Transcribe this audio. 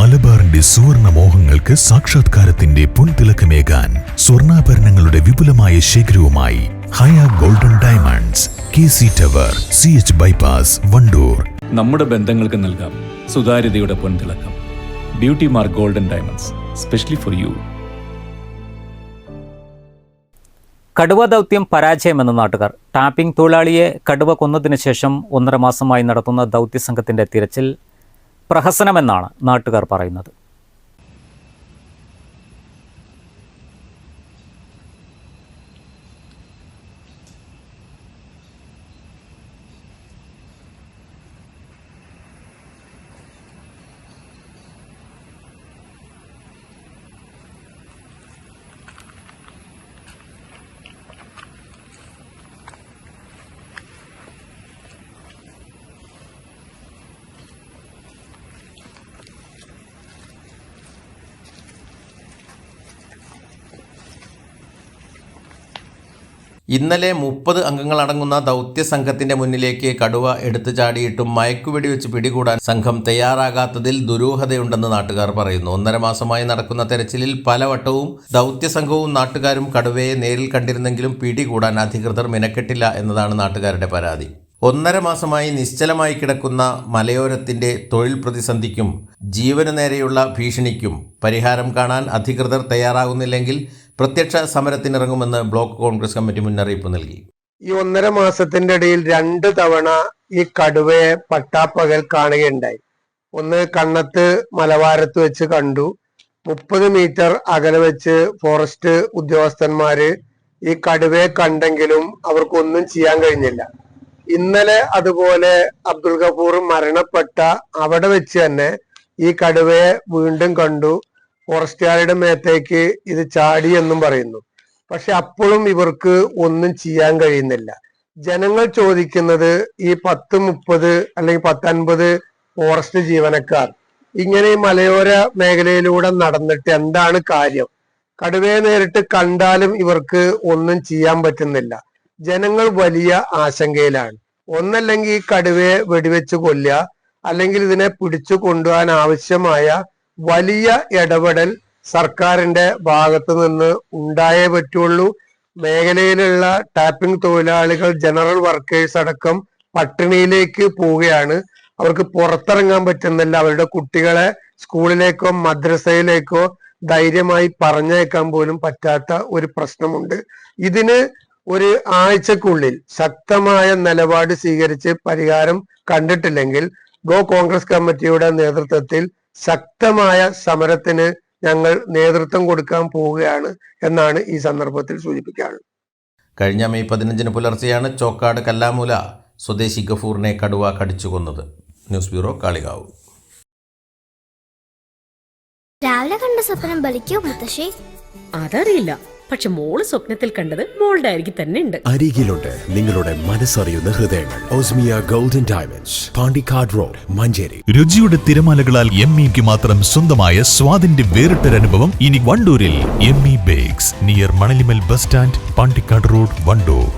മലബാറിന്റെ സുവർണ മോഹങ്ങൾക്ക് സാക്ഷാത്കാരത്തിന്റെ പൊൻതിളക്കമേകാൻ സ്വർണ്ണാഭരണങ്ങളുടെ വിപുലമായ ശേഖരവുമായി Haya golden diamonds, KC tower, CH bypass, Wandoor. നമ്മുടെ ബന്ധങ്ങൾക്ക് നൽകാം സുതാര്യതയുടെ പൊൻതിളക്കം. Beauty mark golden diamonds, specially for you. കടുവ ദൗത്യം പരാജയമെന്ന നാട്ടുകാർ. ടാപ്പിംഗ് തൊഴിലാളിയെ കടുവ കൊന്നതിനു ശേഷം 1.5 മാസമായി നടത്തുന്ന ദൗത്യസംഘത്തിന്റെ തിരച്ചിൽ പ്രഹസനമെന്നാണ് നാട്ടുകാർ പറയുന്നത്. ഇന്നലെ 30 അംഗങ്ങളടങ്ങുന്ന ദൗത്യസംഘത്തിന്റെ മുന്നിലേക്ക് കടുവ എടുത്തു ചാടിയിട്ടും മയക്കുവെടിവെച്ച് പിടികൂടാൻ സംഘം തയ്യാറാകാത്തതിൽ ദുരൂഹതയുണ്ടെന്ന് നാട്ടുകാർ പറയുന്നു. 1.5 മാസമായി നടക്കുന്ന തെരച്ചിലിൽ പലവട്ടവും ദൗത്യസംഘവും നാട്ടുകാരും കടുവയെ നേരിൽ കണ്ടിരുന്നെങ്കിലും പിടികൂടാൻ അധികൃതർ മിനക്കെട്ടില്ല എന്നതാണ് നാട്ടുകാരുടെ പരാതി. 1.5 മാസമായി നിശ്ചലമായി കിടക്കുന്ന മലയോരത്തിന്റെ തൊഴിൽ പ്രതിസന്ധിക്കും ജീവന് നേരെയുള്ള ഭീഷണിക്കും പരിഹാരം കാണാൻ അധികൃതർ തയ്യാറാകുന്നില്ലെങ്കിൽ പ്രത്യക്ഷ സമരത്തിനിറങ്ങുമെന്ന് ബ്ലോക്ക് കോൺഗ്രസ് കമ്മിറ്റി മുന്നറിയിപ്പ് നൽകി. ഈ 1.5 മാസത്തിന്റെ ഇടയിൽ 2 തവണ ഈ കടുവയെ പട്ടാപ്പകൽ കാണുകയുണ്ടായി. ഒന്ന് കണ്ണത്ത് മലവാരത്ത് വെച്ച് കണ്ടു. 30 മീറ്റർ അകലെ വെച്ച് ഫോറസ്റ്റ് ഉദ്യോഗസ്ഥന്മാര് ഈ കടുവയെ കണ്ടെങ്കിലും അവർക്കൊന്നും ചെയ്യാൻ കഴിഞ്ഞില്ല. ഇന്നലെ അതുപോലെ അബ്ദുൽ ഗഫൂർ മരണപ്പെട്ട അവിടെ വെച്ച് തന്നെ ഈ കടുവയെ വീണ്ടും കണ്ടു. ഫോറസ്റ്റുകാരുടെ മേത്തേക്ക് ഇത് ചാടി എന്നും പറയുന്നു. പക്ഷെ അപ്പോഴും ഇവർക്ക് ഒന്നും ചെയ്യാൻ കഴിയുന്നില്ല. ജനങ്ങൾ ചോദിക്കുന്നത് ഈ 10-30 അല്ലെങ്കിൽ 10-50 ഫോറസ്റ്റ് ജീവനക്കാർ ഇങ്ങനെ ഈ മലയോര മേഖലയിലൂടെ നടന്നിട്ട് എന്താണ് കാര്യം? കടുവയെ നേരിട്ട് കണ്ടാലും ഇവർക്ക് ഒന്നും ചെയ്യാൻ പറ്റുന്നില്ല. ജനങ്ങൾ വലിയ ആശങ്കയിലാണ്. ഒന്നല്ലെങ്കിൽ ഈ കടുവയെ വെടിവെച്ച് കൊല്ലുക, അല്ലെങ്കിൽ ഇതിനെ പിടിച്ചു കൊണ്ടുപോകാൻ ആവശ്യമായ വലിയ ഇടപെടൽ സർക്കാരിന്റെ ഭാഗത്ത് നിന്ന് ഉണ്ടായേ പറ്റുള്ളൂ. മേഖലയിലുള്ള ടാപ്പിംഗ് തൊഴിലാളികൾ, ജനറൽ വർക്കേഴ്സ് അടക്കം പട്ടിണിയിലേക്ക് പോവുകയാണ്. അവർക്ക് പുറത്തിറങ്ങാൻ പറ്റുന്നില്ല. അവരുടെ കുട്ടികളെ സ്കൂളിലേക്കോ മദ്രസയിലേക്കോ ധൈര്യമായി പറഞ്ഞയക്കാൻ പോലും പറ്റാത്ത ഒരു പ്രശ്നമുണ്ട്. ഇതിന് ഒരു ആഴ്ചക്കുള്ളിൽ ശക്തമായ നിലപാട് സ്വീകരിച്ച് പരിഹാരം കണ്ടിട്ടില്ലെങ്കിൽ കോൺഗ്രസ് കമ്മിറ്റിയുടെ നേതൃത്വത്തിൽ ശക്തമായ സമരത്തിന് ഞങ്ങൾ നേതൃത്വം കൊടുക്കാൻ പോവുകയാണ് എന്നാണ് ഈ സന്ദർഭത്തിൽ സൂചിപ്പിക്കാനുള്ളത്. കഴിഞ്ഞ മെയ് 15 പുലർച്ചെയാണ് ചോക്കാട് കല്ലാമൂല സ്വദേശി ഗഫൂറിനെ കടുവ കടിച്ചു കൊന്നത്. News bureau, Kalikavu. രാവിലെ കണ്ട സ്വപ്നം ബലിക്കോ മുത്തശ്ശി? അതറിയില്ല, പക്ഷെ മോള് സ്വപ്നത്തിൽ കണ്ടത് മോളുടെ അരികിൽ തന്നെ ഉണ്ട്. അരികിലുണ്ട് നിങ്ങളുടെ മനസ്സറിയുന്ന ഹൃദയങ്ങൾ. Osmia golden diamonds, Pandikkad road, Manjeri. രുചിയുടെ തിരമാലകളാൽ എംഇക്ക് മാത്രം സ്വന്തമായ സ്വാദിന്റെ വേറിട്ടൊരനുഭവം ഇനി വണ്ടൂരിൽ. ME bakes, near Manalimal bus stand, Pandikkad road, Wandoor.